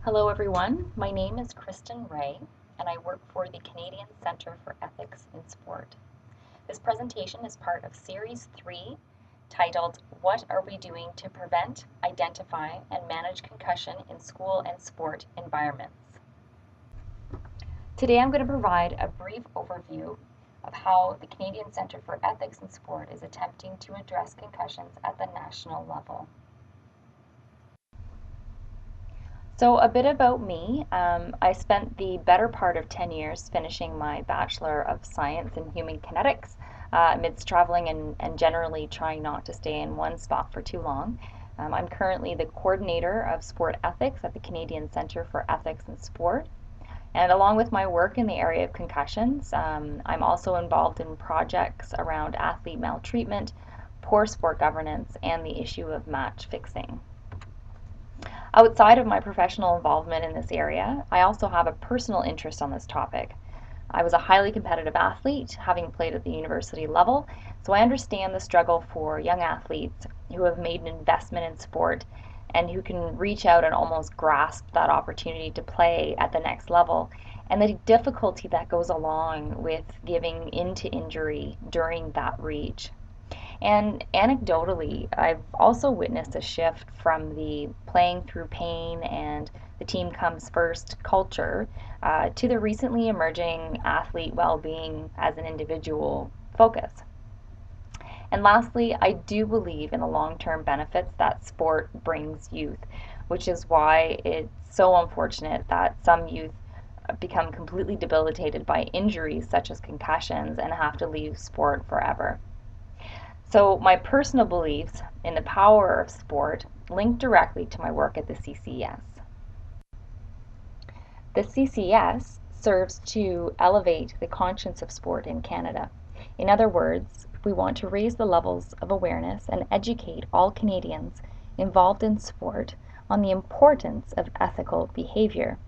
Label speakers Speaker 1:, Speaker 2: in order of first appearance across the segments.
Speaker 1: Hello everyone, my name is Kristen Ray and I work for the Canadian Centre for Ethics in Sport. This presentation is part of Series 3 titled What Are We Doing to Prevent, Identify and Manage Concussion in School and Sport Environments? Today I'm going to provide a brief overview of how the Canadian Centre for Ethics in Sport is attempting to address concussions at the national level. So a bit about me. I spent the better part of 10 years finishing my Bachelor of Science in Human Kinetics amidst traveling and generally trying not to stay in one spot for too long. I'm currently the coordinator of sport ethics at the Canadian Centre for Ethics in Sport. And along with my work in the area of concussions, I'm also involved in projects around athlete maltreatment, poor sport governance, and the issue of match fixing. Outside of my professional involvement in this area, I also have a personal interest on this topic. I was a highly competitive athlete, having played at the university level, so I understand the struggle for young athletes who have made an investment in sport and who can reach out and almost grasp that opportunity to play at the next level, and the difficulty that goes along with giving into injury during that reach. And anecdotally, I've also witnessed a shift from the playing through pain and the team comes first culture to the recently emerging athlete well being as an individual focus. And lastly, I do believe in the long term benefits that sport brings youth, which is why it's so unfortunate that some youth become completely debilitated by injuries such as concussions and have to leave sport forever. So my personal beliefs in the power of sport link directly to my work at the CCS. The CCS serves to elevate the conscience of sport in Canada. In other words, we want to raise the levels of awareness and educate all Canadians involved in sport on the importance of ethical behavior.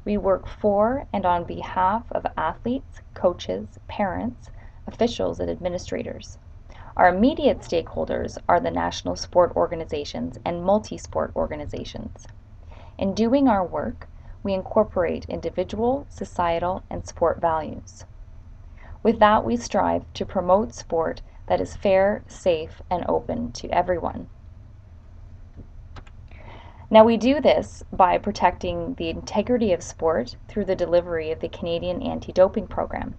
Speaker 1: We work for and on behalf of athletes, coaches, parents, officials, and administrators. Our immediate stakeholders are the national sport organizations and multi-sport organizations. In doing our work, we incorporate individual, societal, and sport values. With that, we strive to promote sport that is fair, safe, and open to everyone. Now, we do this by protecting the integrity of sport through the delivery of the Canadian Anti-Doping Program.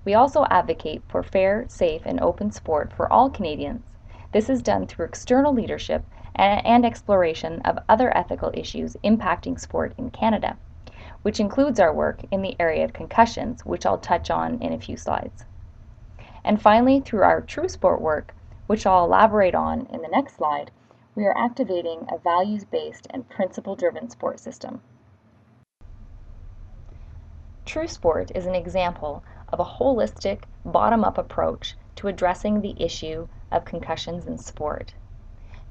Speaker 1: We also advocate for fair, safe, and open sport for all Canadians. This is done through external leadership and exploration of other ethical issues impacting sport in Canada, which includes our work in the area of concussions, which I'll touch on in a few slides. And finally, through our true sport work, which I'll elaborate on in the next slide, we are activating a values-based and principle-driven sport system. True sport is an example of a holistic, bottom-up approach to addressing the issue of concussions in sport.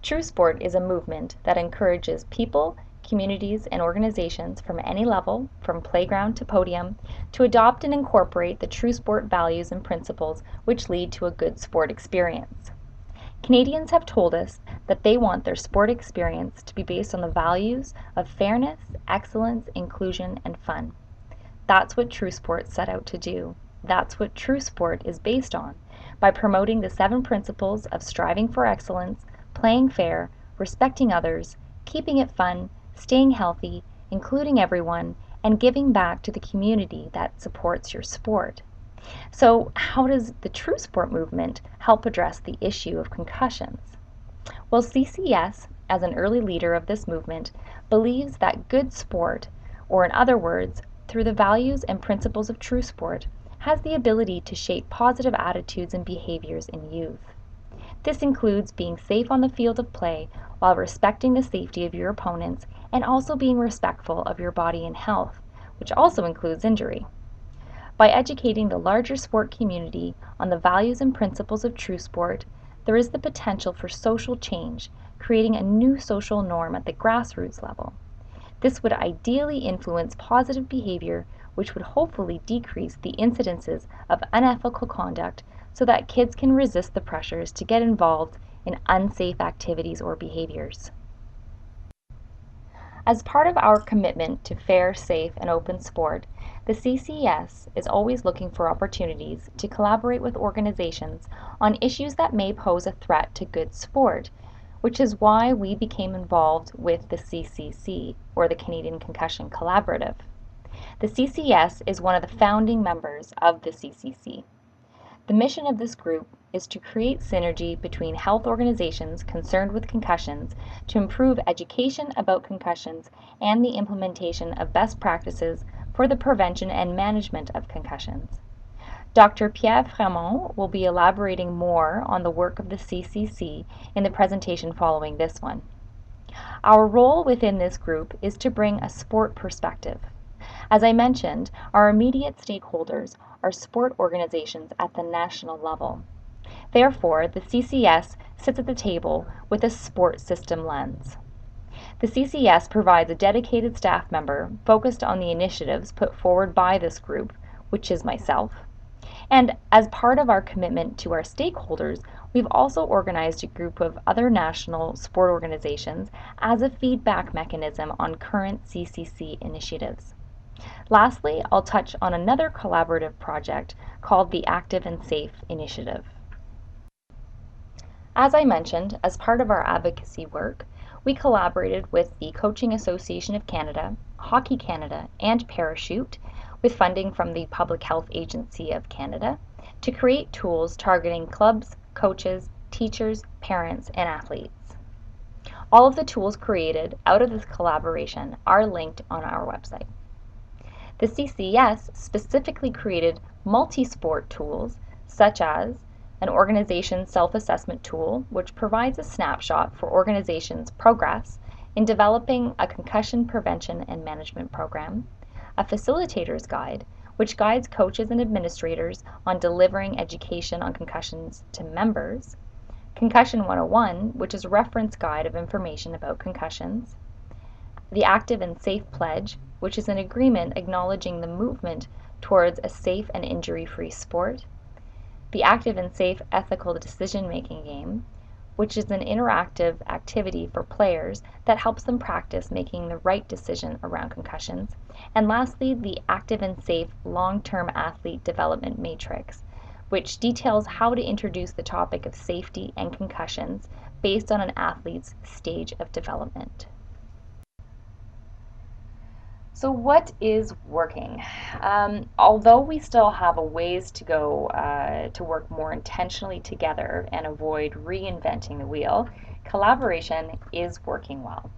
Speaker 1: True sport is a movement that encourages people, communities, and organizations from any level, from playground to podium, to adopt and incorporate the true sport values and principles which lead to a good sport experience. Canadians have told us that they want their sport experience to be based on the values of fairness, excellence, inclusion, and fun. That's what True Sport set out to do. That's what True Sport is based on, by promoting the 7 principles of striving for excellence, playing fair, respecting others, keeping it fun, staying healthy, including everyone, and giving back to the community that supports your sport. So how does the True Sport movement help address the issue of concussions? Well, CCS, as an early leader of this movement, believes that good sport, or in other words, through the values and principles of true sport, has the ability to shape positive attitudes and behaviors in youth. This includes being safe on the field of play while respecting the safety of your opponents and also being respectful of your body and health, which also includes injury. By educating the larger sport community on the values and principles of true sport, there is the potential for social change, creating a new social norm at the grassroots level. This would ideally influence positive behavior, which would hopefully decrease the incidences of unethical conduct so that kids can resist the pressures to get involved in unsafe activities or behaviors. As part of our commitment to fair, safe, and open sport, the CCS is always looking for opportunities to collaborate with organizations on issues that may pose a threat to good sport, which is why we became involved with the CCC, or the Canadian Concussion Collaborative. The CCS is one of the founding members of the CCC. The mission of this group is to create synergy between health organizations concerned with concussions to improve education about concussions and the implementation of best practices for the prevention and management of concussions. Dr. Pierre Fremont will be elaborating more on the work of the CCC in the presentation following this one. Our role within this group is to bring a sport perspective. As I mentioned, our immediate stakeholders are sport organizations at the national level. Therefore, the CCS sits at the table with a sport system lens. The CCS provides a dedicated staff member focused on the initiatives put forward by this group, which is myself. And as part of our commitment to our stakeholders, we've also organized a group of other national sport organizations as a feedback mechanism on current CCC initiatives. Lastly, I'll touch on another collaborative project called the Active and Safe Initiative. As I mentioned, as part of our advocacy work, we collaborated with the Coaching Association of Canada, Hockey Canada, and Parachute, with funding from the Public Health Agency of Canada, to create tools targeting clubs, coaches, teachers, parents, and athletes. All of the tools created out of this collaboration are linked on our website. The CCS specifically created multi-sport tools such as an organization self-assessment tool, which provides a snapshot for organizations' progress in developing a concussion prevention and management program, a facilitator's guide, which guides coaches and administrators on delivering education on concussions to members, Concussion 101, which is a reference guide of information about concussions, the Active and Safe Pledge, which is an agreement acknowledging the movement towards a safe and injury-free sport, the Active and Safe Ethical Decision-Making Game, which is an interactive activity for players that helps them practice making the right decision around concussions, and lastly, the Active and Safe Long-Term Athlete Development Matrix, which details how to introduce the topic of safety and concussions based on an athlete's stage of development. So what is working? Although we still have a ways to go to work more intentionally together and avoid reinventing the wheel, collaboration is working well.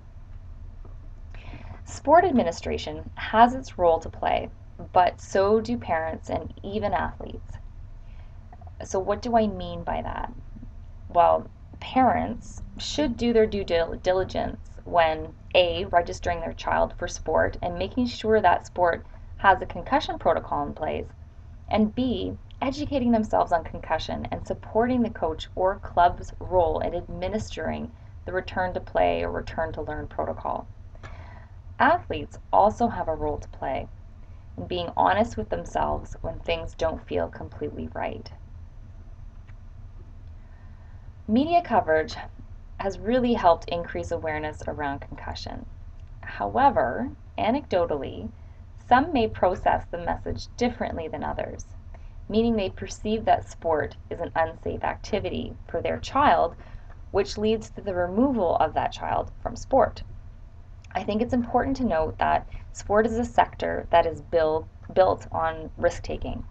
Speaker 1: Sport administration has its role to play, but so do parents and even athletes. So what do I mean by that? Well, parents should do their due diligence when A, registering their child for sport and making sure that sport has a concussion protocol in place, and B, educating themselves on concussion and supporting the coach or club's role in administering the return to play or return to learn protocol. Athletes also have a role to play in being honest with themselves when things don't feel completely right. Media coverage has really helped increase awareness around concussion. However, anecdotally, some may process the message differently than others, meaning they perceive that sport is an unsafe activity for their child, which leads to the removal of that child from sport. I think it's important to note that sport is a sector that is built on risk-taking.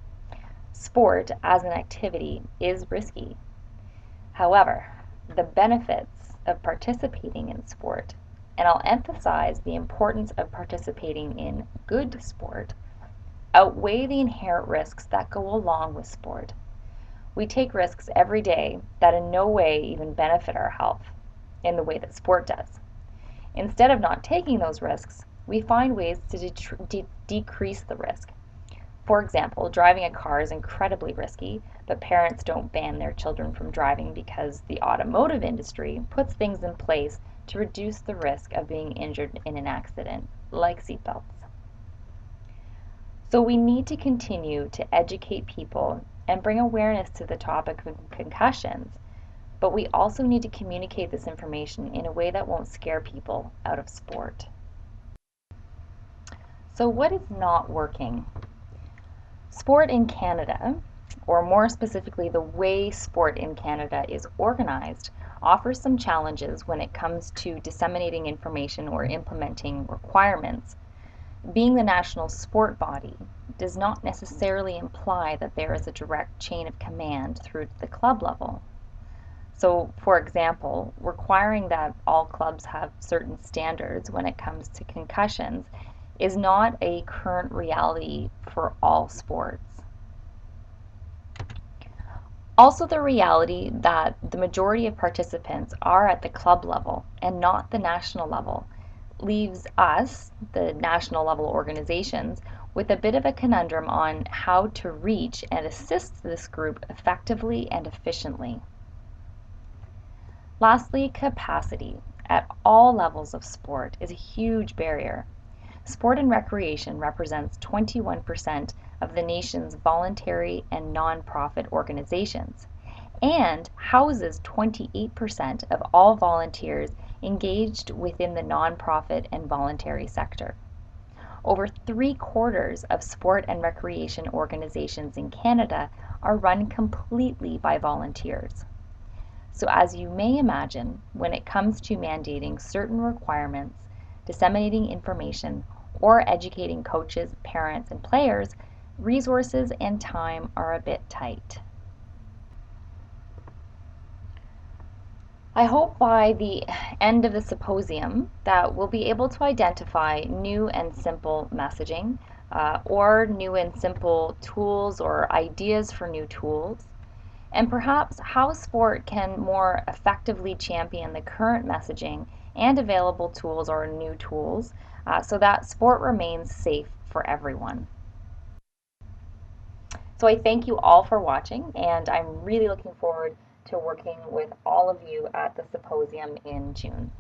Speaker 1: Sport as an activity is risky. However, the benefits of participating in sport, and I'll emphasize the importance of participating in good sport, outweigh the inherent risks that go along with sport. We take risks every day that in no way even benefit our health in the way that sport does. Instead of not taking those risks, we find ways to decrease the risk. For example, driving a car is incredibly risky, but parents don't ban their children from driving because the automotive industry puts things in place to reduce the risk of being injured in an accident, like seatbelts. So we need to continue to educate people and bring awareness to the topic of concussions, but we also need to communicate this information in a way that won't scare people out of sport. So what is not working? Sport in Canada, or more specifically the way sport in Canada is organized, offers some challenges when it comes to disseminating information or implementing requirements. Being the national sport body does not necessarily imply that there is a direct chain of command through to the club level. So, for example, requiring that all clubs have certain standards when it comes to concussions is not a current reality for all sports. Also, the reality that the majority of participants are at the club level and not the national level leaves us, the national level organizations, with a bit of a conundrum on how to reach and assist this group effectively and efficiently. Lastly, capacity at all levels of sport is a huge barrier. Sport and recreation represents 21% of the nation's voluntary and nonprofit organizations and houses 28% of all volunteers engaged within the nonprofit and voluntary sector. Over 3/4 of sport and recreation organizations in Canada are run completely by volunteers. So, as you may imagine, when it comes to mandating certain requirements, disseminating information, or educating coaches, parents, and players, resources and time are a bit tight. I hope by the end of the symposium that we'll be able to identify new and simple messaging or new and simple tools or ideas for new tools, and perhaps how sport can more effectively champion the current messaging and available tools or new tools so that sport remains safe for everyone. So I thank you all for watching, and I'm really looking forward to working with all of you at the symposium in June.